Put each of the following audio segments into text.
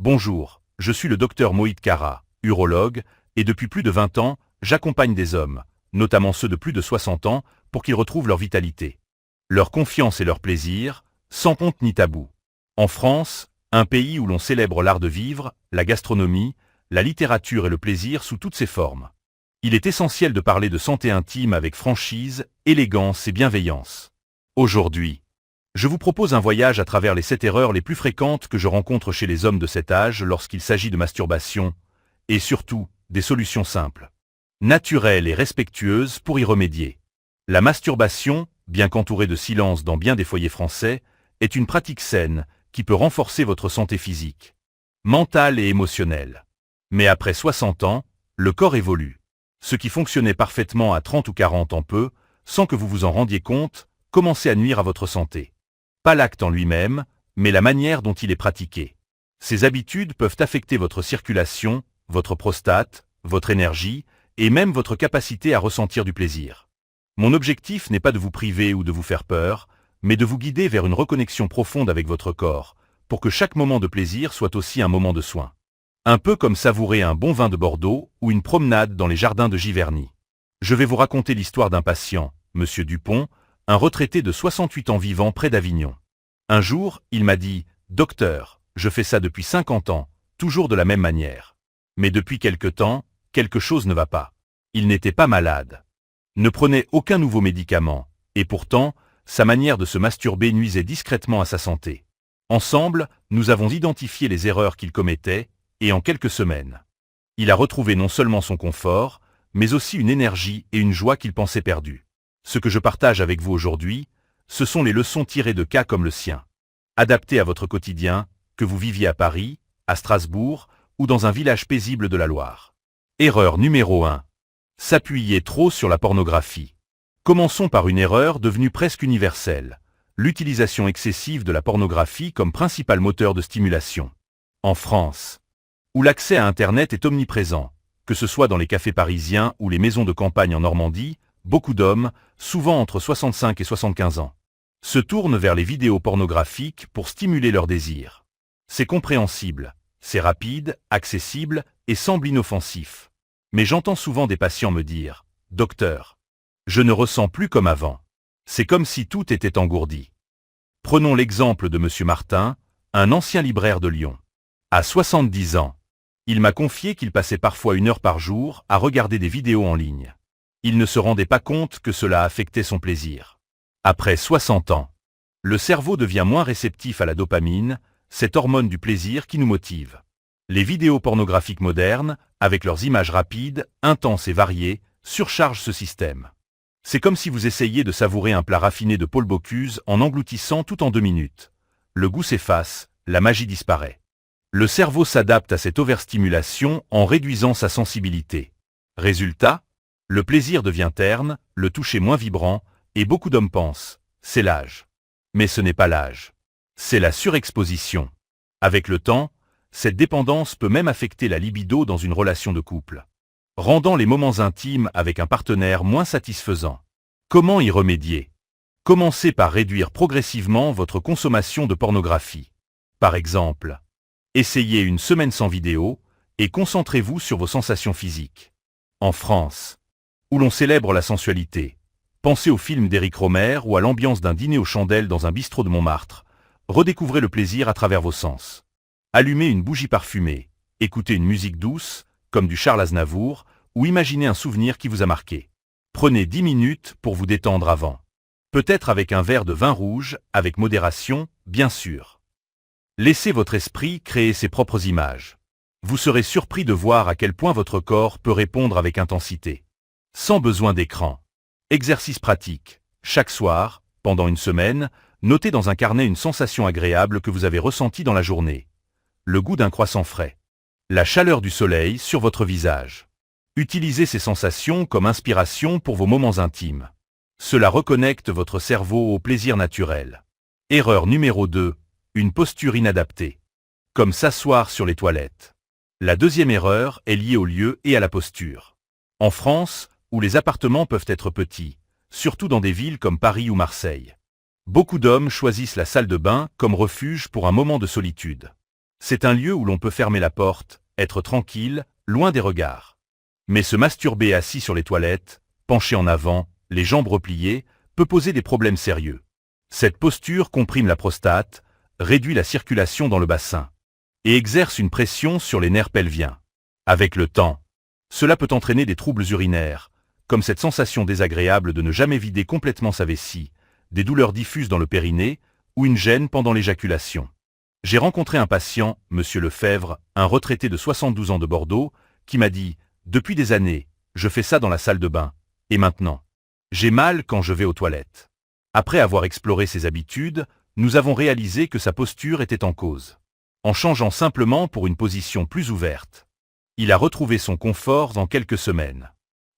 Bonjour, je suis le docteur Mohit Kara, urologue, et depuis plus de 20 ans, j'accompagne des hommes, notamment ceux de plus de 60 ans, pour qu'ils retrouvent leur vitalité, leur confiance et leur plaisir, sans honte ni tabou. En France, un pays où l'on célèbre l'art de vivre, la gastronomie, la littérature et le plaisir sous toutes ses formes. Il est essentiel de parler de santé intime avec franchise, élégance et bienveillance. Aujourd'hui, je vous propose un voyage à travers les 7 erreurs les plus fréquentes que je rencontre chez les hommes de cet âge lorsqu'il s'agit de masturbation, et surtout, des solutions simples, naturelles et respectueuses pour y remédier. La masturbation, bien qu'entourée de silence dans bien des foyers français, est une pratique saine qui peut renforcer votre santé physique, mentale et émotionnelle. Mais après 60 ans, le corps évolue. Ce qui fonctionnait parfaitement à 30 ou 40 ans peut, sans que vous vous en rendiez compte, commencer à nuire à votre santé. Pas l'acte en lui-même, mais la manière dont il est pratiqué. Ces habitudes peuvent affecter votre circulation, votre prostate, votre énergie, et même votre capacité à ressentir du plaisir. Mon objectif n'est pas de vous priver ou de vous faire peur, mais de vous guider vers une reconnexion profonde avec votre corps, pour que chaque moment de plaisir soit aussi un moment de soin. Un peu comme savourer un bon vin de Bordeaux ou une promenade dans les jardins de Giverny. Je vais vous raconter l'histoire d'un patient, Monsieur Dupont, un retraité de 68 ans vivant près d'Avignon. Un jour, il m'a dit « Docteur, je fais ça depuis 50 ans, toujours de la même manière. Mais depuis quelque temps, quelque chose ne va pas. » Il n'était pas malade. Ne prenait aucun nouveau médicament, et pourtant, sa manière de se masturber nuisait discrètement à sa santé. Ensemble, nous avons identifié les erreurs qu'il commettait, et en quelques semaines, il a retrouvé non seulement son confort, mais aussi une énergie et une joie qu'il pensait perdues. Ce que je partage avec vous aujourd'hui, ce sont les leçons tirées de cas comme le sien, adaptées à votre quotidien, que vous viviez à Paris, à Strasbourg ou dans un village paisible de la Loire. Erreur numéro 1. S'appuyer trop sur la pornographie. Commençons par une erreur devenue presque universelle, l'utilisation excessive de la pornographie comme principal moteur de stimulation. En France, où l'accès à Internet est omniprésent, que ce soit dans les cafés parisiens ou les maisons de campagne en Normandie, beaucoup d'hommes, souvent entre 65 et 75 ans, se tournent vers les vidéos pornographiques pour stimuler leur désir. C'est compréhensible, c'est rapide, accessible et semble inoffensif. Mais j'entends souvent des patients me dire « Docteur, je ne ressens plus comme avant. C'est comme si tout était engourdi. » Prenons l'exemple de Monsieur Martin, un ancien libraire de Lyon. À 70 ans, il m'a confié qu'il passait parfois 1 heure par jour à regarder des vidéos en ligne. Il ne se rendait pas compte que cela affectait son plaisir. Après 60 ans, le cerveau devient moins réceptif à la dopamine, cette hormone du plaisir qui nous motive. Les vidéos pornographiques modernes, avec leurs images rapides, intenses et variées, surchargent ce système. C'est comme si vous essayiez de savourer un plat raffiné de Paul Bocuse en engloutissant tout en 2 minutes. Le goût s'efface, la magie disparaît. Le cerveau s'adapte à cette overstimulation en réduisant sa sensibilité. Résultat, le plaisir devient terne, le toucher moins vibrant, et beaucoup d'hommes pensent « c'est l'âge ». Mais ce n'est pas l'âge. C'est la surexposition. Avec le temps, cette dépendance peut même affecter la libido dans une relation de couple, rendant les moments intimes avec un partenaire moins satisfaisants. Comment y remédier? Commencez par réduire progressivement votre consommation de pornographie. Par exemple, essayez 1 semaine sans vidéo et concentrez-vous sur vos sensations physiques. En France, où l'on célèbre la sensualité, pensez au film d'Éric Rohmer ou à l'ambiance d'un dîner aux chandelles dans un bistrot de Montmartre. Redécouvrez le plaisir à travers vos sens. Allumez une bougie parfumée, écoutez une musique douce, comme du Charles Aznavour, ou imaginez un souvenir qui vous a marqué. Prenez 10 minutes pour vous détendre avant. Peut-être avec un verre de vin rouge, avec modération, bien sûr. Laissez votre esprit créer ses propres images. Vous serez surpris de voir à quel point votre corps peut répondre avec intensité. Sans besoin d'écran. Exercice pratique. Chaque soir, pendant 1 semaine, notez dans un carnet une sensation agréable que vous avez ressentie dans la journée. Le goût d'un croissant frais. La chaleur du soleil sur votre visage. Utilisez ces sensations comme inspiration pour vos moments intimes. Cela reconnecte votre cerveau au plaisir naturel. Erreur numéro 2. Une posture inadaptée. Comme s'asseoir sur les toilettes. La deuxième erreur est liée au lieu et à la posture. En France, où les appartements peuvent être petits, surtout dans des villes comme Paris ou Marseille, beaucoup d'hommes choisissent la salle de bain comme refuge pour un moment de solitude. C'est un lieu où l'on peut fermer la porte, être tranquille, loin des regards. Mais se masturber assis sur les toilettes, penché en avant, les jambes repliées, peut poser des problèmes sérieux. Cette posture comprime la prostate, réduit la circulation dans le bassin et exerce une pression sur les nerfs pelviens. Avec le temps, cela peut entraîner des troubles urinaires, comme cette sensation désagréable de ne jamais vider complètement sa vessie, des douleurs diffuses dans le périnée ou une gêne pendant l'éjaculation. J'ai rencontré un patient, Monsieur Lefebvre, un retraité de 72 ans de Bordeaux, qui m'a dit « Depuis des années, je fais ça dans la salle de bain, et maintenant, j'ai mal quand je vais aux toilettes. » Après avoir exploré ses habitudes, nous avons réalisé que sa posture était en cause. En changeant simplement pour une position plus ouverte, il a retrouvé son confort en quelques semaines.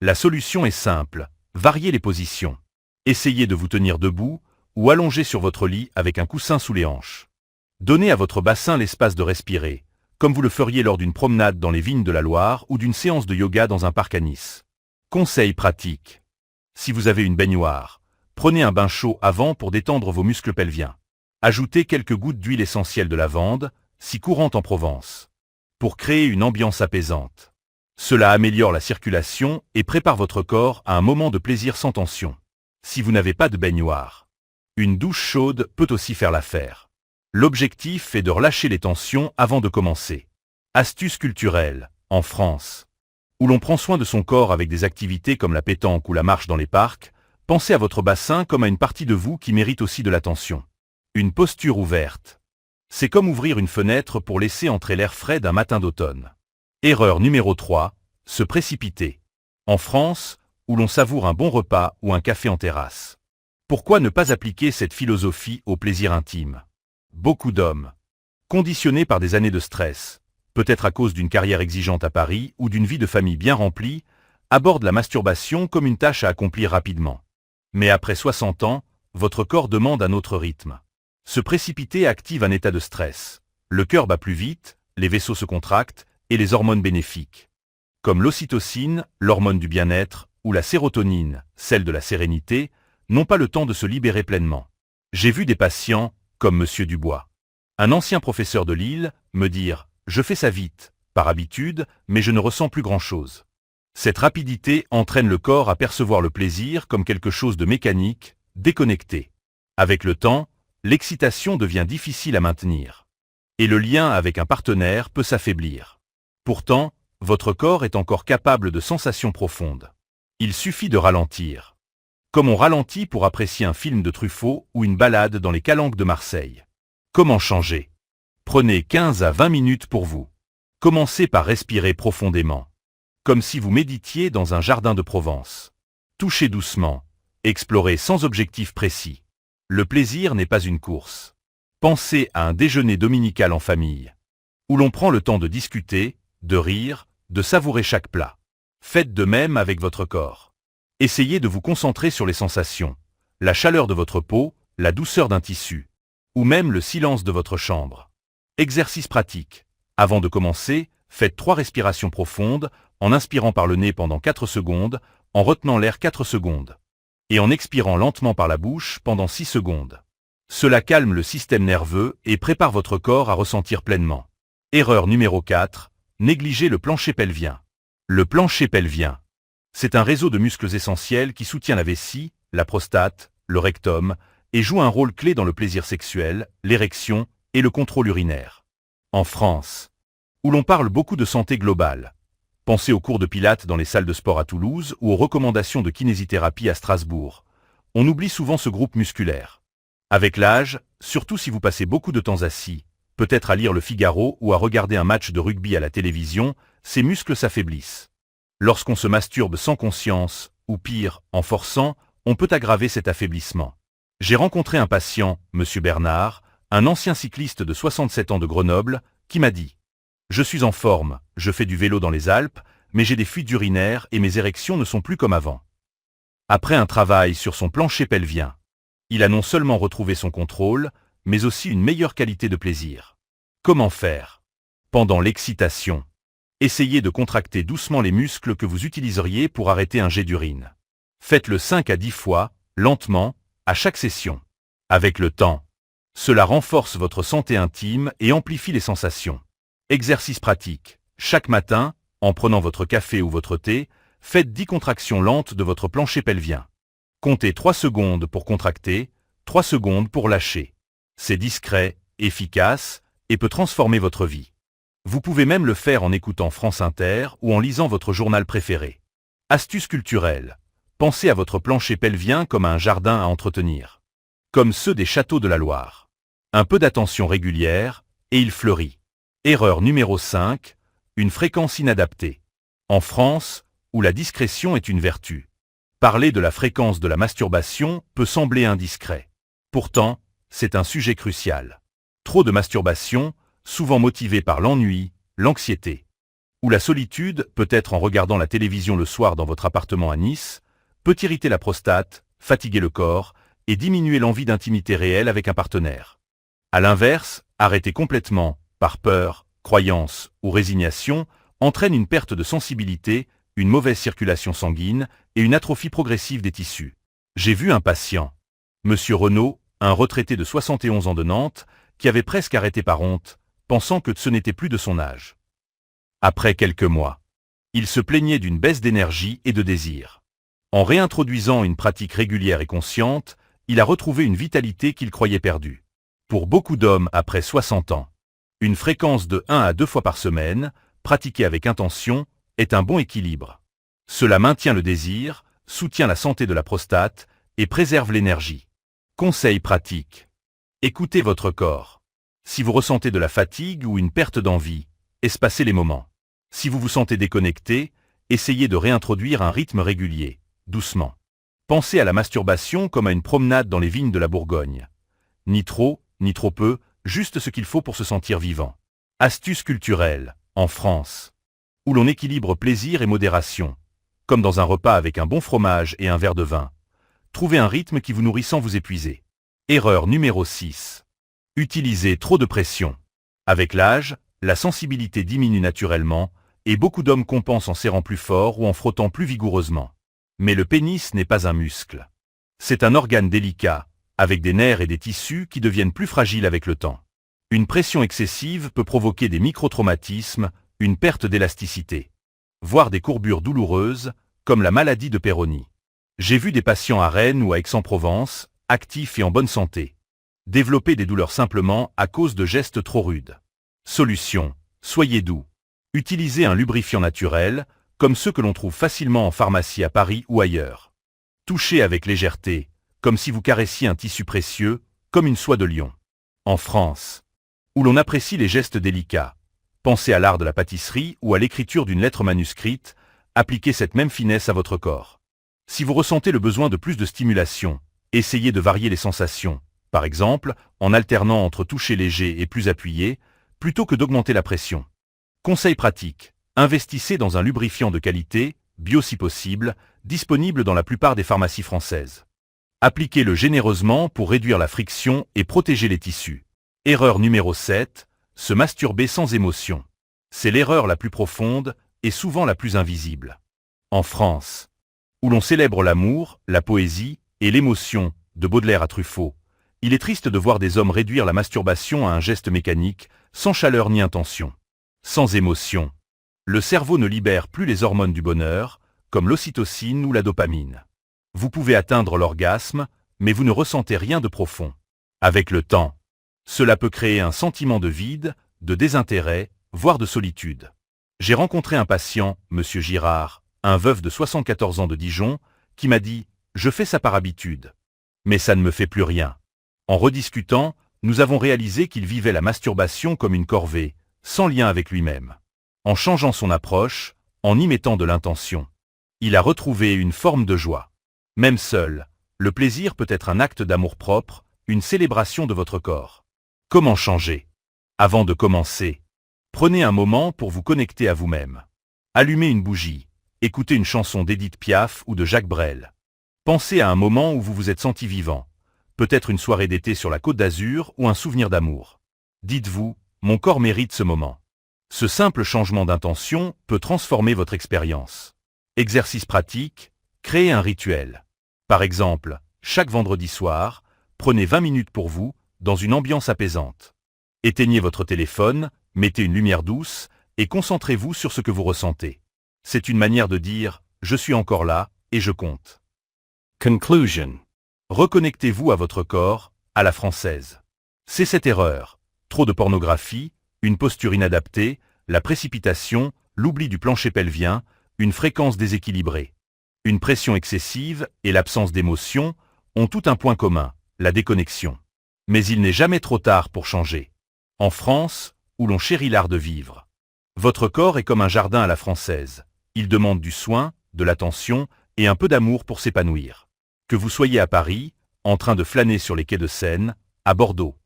La solution est simple, variez les positions. Essayez de vous tenir debout ou allongé sur votre lit avec un coussin sous les hanches. Donnez à votre bassin l'espace de respirer, comme vous le feriez lors d'une promenade dans les vignes de la Loire ou d'une séance de yoga dans un parc à Nice. Conseil pratique. Si vous avez une baignoire, prenez un bain chaud avant pour détendre vos muscles pelviens. Ajoutez quelques gouttes d'huile essentielle de lavande, si courante en Provence, pour créer une ambiance apaisante. Cela améliore la circulation et prépare votre corps à un moment de plaisir sans tension. Si vous n'avez pas de baignoire, une douche chaude peut aussi faire l'affaire. L'objectif est de relâcher les tensions avant de commencer. Astuce culturelle, en France, où l'on prend soin de son corps avec des activités comme la pétanque ou la marche dans les parcs, pensez à votre bassin comme à une partie de vous qui mérite aussi de l'attention. Une posture ouverte. C'est comme ouvrir une fenêtre pour laisser entrer l'air frais d'un matin d'automne. Erreur numéro 3, se précipiter. En France, où l'on savoure un bon repas ou un café en terrasse. Pourquoi ne pas appliquer cette philosophie au plaisir intime? Beaucoup d'hommes, conditionnés par des années de stress, peut-être à cause d'une carrière exigeante à Paris ou d'une vie de famille bien remplie, abordent la masturbation comme une tâche à accomplir rapidement. Mais après 60 ans, votre corps demande un autre rythme. Se précipiter active un état de stress. Le cœur bat plus vite, les vaisseaux se contractent et les hormones bénéfiques, comme l'ocytocine, l'hormone du bien-être, ou la sérotonine, celle de la sérénité, n'ont pas le temps de se libérer pleinement. J'ai vu des patients, comme Monsieur Dubois, un ancien professeur de Lille, me dire « Je fais ça vite, par habitude, mais je ne ressens plus grand-chose ». Cette rapidité entraîne le corps à percevoir le plaisir comme quelque chose de mécanique, déconnecté. Avec le temps, l'excitation devient difficile à maintenir. Et le lien avec un partenaire peut s'affaiblir. Pourtant, votre corps est encore capable de sensations profondes. Il suffit de ralentir. Comme on ralentit pour apprécier un film de Truffaut ou une balade dans les calanques de Marseille. Comment changer? Prenez 15 à 20 minutes pour vous. Commencez par respirer profondément. Comme si vous méditiez dans un jardin de Provence. Touchez doucement. Explorez sans objectif précis. Le plaisir n'est pas une course. Pensez à un déjeuner dominical en famille, où l'on prend le temps de discuter, de rire, de savourer chaque plat. Faites de même avec votre corps. Essayez de vous concentrer sur les sensations, la chaleur de votre peau, la douceur d'un tissu, ou même le silence de votre chambre. Exercice pratique. Avant de commencer, faites 3 respirations profondes, en inspirant par le nez pendant 4 secondes, en retenant l'air 4 secondes, et en expirant lentement par la bouche pendant 6 secondes. Cela calme le système nerveux et prépare votre corps à ressentir pleinement. Erreur numéro 4, négligez le plancher pelvien. Le plancher pelvien. C'est un réseau de muscles essentiels qui soutient la vessie, la prostate, le rectum, et joue un rôle clé dans le plaisir sexuel, l'érection et le contrôle urinaire. En France, où l'on parle beaucoup de santé globale, pensez aux cours de pilates dans les salles de sport à Toulouse ou aux recommandations de kinésithérapie à Strasbourg. On oublie souvent ce groupe musculaire. Avec l'âge, surtout si vous passez beaucoup de temps assis, peut-être à lire le Figaro ou à regarder un match de rugby à la télévision, ces muscles s'affaiblissent. Lorsqu'on se masturbe sans conscience, ou pire, en forçant, on peut aggraver cet affaiblissement. J'ai rencontré un patient, Monsieur Bernard, un ancien cycliste de 67 ans de Grenoble, qui m'a dit « Je suis en forme, je fais du vélo dans les Alpes, mais j'ai des fuites urinaires et mes érections ne sont plus comme avant. » Après un travail sur son plancher pelvien, il a non seulement retrouvé son contrôle, mais aussi une meilleure qualité de plaisir. Comment faire? Pendant l'excitation, essayez de contracter doucement les muscles que vous utiliseriez pour arrêter un jet d'urine. Faites-le 5 à 10 fois, lentement, à chaque session. Avec le temps, Cela renforce votre santé intime et amplifie les sensations. Exercice pratique. Chaque matin, en prenant votre café ou votre thé, faites 10 contractions lentes de votre plancher pelvien. Comptez 3 secondes pour contracter, 3 secondes pour lâcher. C'est discret, efficace et peut transformer votre vie. Vous pouvez même le faire en écoutant France Inter ou en lisant votre journal préféré. Astuce culturelle. Pensez à votre plancher pelvien comme à un jardin à entretenir. Comme ceux des châteaux de la Loire. Un peu d'attention régulière, et il fleurit. Erreur numéro 5, une fréquence inadaptée. En France, où la discrétion est une vertu. Parler de la fréquence de la masturbation peut sembler indiscret. Pourtant, c'est un sujet crucial. Trop de masturbation, souvent motivée par l'ennui, l'anxiété. Ou la solitude, peut-être en regardant la télévision le soir dans votre appartement à Nice, peut irriter la prostate, fatiguer le corps et diminuer l'envie d'intimité réelle avec un partenaire. À l'inverse, arrêter complètement, par peur, croyance ou résignation, entraîne une perte de sensibilité, une mauvaise circulation sanguine et une atrophie progressive des tissus. J'ai vu un patient, Monsieur Renaud, un retraité de 71 ans de Nantes, qui avait presque arrêté par honte, pensant que ce n'était plus de son âge. Après quelques mois, il se plaignait d'une baisse d'énergie et de désir. En réintroduisant une pratique régulière et consciente, il a retrouvé une vitalité qu'il croyait perdue. Pour beaucoup d'hommes après 60 ans, une fréquence de 1 à 2 fois par semaine, pratiquée avec intention, est un bon équilibre. Cela maintient le désir, soutient la santé de la prostate et préserve l'énergie. Conseil pratique. Écoutez votre corps. Si vous ressentez de la fatigue ou une perte d'envie, espacez les moments. Si vous vous sentez déconnecté, essayez de réintroduire un rythme régulier, doucement. Pensez à la masturbation comme à une promenade dans les vignes de la Bourgogne. Ni trop, ni trop peu, juste ce qu'il faut pour se sentir vivant. Astuce culturelle, en France, où l'on équilibre plaisir et modération, comme dans un repas avec un bon fromage et un verre de vin. Trouvez un rythme qui vous nourrit sans vous épuiser. Erreur numéro 6. Utilisez trop de pression. Avec l'âge, la sensibilité diminue naturellement, et beaucoup d'hommes compensent en serrant plus fort ou en frottant plus vigoureusement. Mais le pénis n'est pas un muscle. C'est un organe délicat, avec des nerfs et des tissus qui deviennent plus fragiles avec le temps. Une pression excessive peut provoquer des microtraumatismes, une perte d'élasticité, voire des courbures douloureuses, comme la maladie de Peyronie. J'ai vu des patients à Rennes ou à Aix-en-Provence, actifs et en bonne santé, développer des douleurs simplement à cause de gestes trop rudes. Solution. Soyez doux. Utilisez un lubrifiant naturel, comme ceux que l'on trouve facilement en pharmacie à Paris ou ailleurs. Touchez avec légèreté, comme si vous caressiez un tissu précieux, comme une soie de lion. En France, où l'on apprécie les gestes délicats, pensez à l'art de la pâtisserie ou à l'écriture d'une lettre manuscrite, appliquez cette même finesse à votre corps. Si vous ressentez le besoin de plus de stimulation, essayez de varier les sensations, par exemple en alternant entre toucher léger et plus appuyé, plutôt que d'augmenter la pression. Conseil pratique. Investissez dans un lubrifiant de qualité, bio si possible, disponible dans la plupart des pharmacies françaises. Appliquez-le généreusement pour réduire la friction et protéger les tissus. Erreur numéro 7. Se masturber sans émotion. C'est l'erreur la plus profonde et souvent la plus invisible. En France, où l'on célèbre l'amour, la poésie et l'émotion, de Baudelaire à Truffaut, il est triste de voir des hommes réduire la masturbation à un geste mécanique, sans chaleur ni intention. Sans émotion. Le cerveau ne libère plus les hormones du bonheur, comme l'ocytocine ou la dopamine. Vous pouvez atteindre l'orgasme, mais vous ne ressentez rien de profond. Avec le temps, cela peut créer un sentiment de vide, de désintérêt, voire de solitude. J'ai rencontré un patient, Monsieur Girard, un veuf de 74 ans de Dijon, qui m'a dit « Je fais ça par habitude. Mais ça ne me fait plus rien. » En rediscutant, nous avons réalisé qu'il vivait la masturbation comme une corvée, sans lien avec lui-même. En changeant son approche, en y mettant de l'intention, il a retrouvé une forme de joie. Même seul, le plaisir peut être un acte d'amour-propre, une célébration de votre corps. Comment changer? Avant de commencer, prenez un moment pour vous connecter à vous-même. Allumez une bougie, écoutez une chanson d'Édith Piaf ou de Jacques Brel. Pensez à un moment où vous vous êtes senti vivant, peut-être une soirée d'été sur la Côte d'Azur ou un souvenir d'amour. Dites-vous, mon corps mérite ce moment. Ce simple changement d'intention peut transformer votre expérience. Exercice pratique, créez un rituel. Par exemple, chaque vendredi soir, prenez 20 minutes pour vous, dans une ambiance apaisante. Éteignez votre téléphone, mettez une lumière douce, et concentrez-vous sur ce que vous ressentez. C'est une manière de dire « Je suis encore là, et je compte ». Conclusion. Reconnectez-vous à votre corps, à la française. C'est cette erreur. Trop de pornographie, une posture inadaptée, la précipitation, l'oubli du plancher pelvien, une fréquence déséquilibrée. Une pression excessive et l'absence d'émotion ont tout un point commun, la déconnexion. Mais il n'est jamais trop tard pour changer. En France, où l'on chérit l'art de vivre. Votre corps est comme un jardin à la française. Il demande du soin, de l'attention et un peu d'amour pour s'épanouir. Que vous soyez à Paris, en train de flâner sur les quais de Seine, à Bordeaux,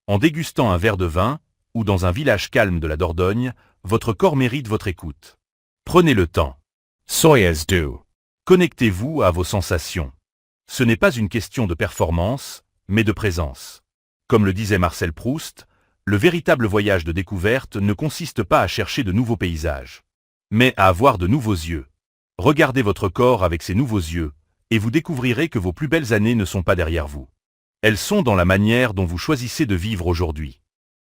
en dégustant un verre de vin, ou dans un village calme de la Dordogne, votre corps mérite votre écoute. Prenez le temps. Soyez doux. Connectez-vous à vos sensations. Ce n'est pas une question de performance, mais de présence. Comme le disait Marcel Proust, le véritable voyage de découverte ne consiste pas à chercher de nouveaux paysages, mais à avoir de nouveaux yeux. Regardez votre corps avec ces nouveaux yeux, et vous découvrirez que vos plus belles années ne sont pas derrière vous. Elles sont dans la manière dont vous choisissez de vivre aujourd'hui.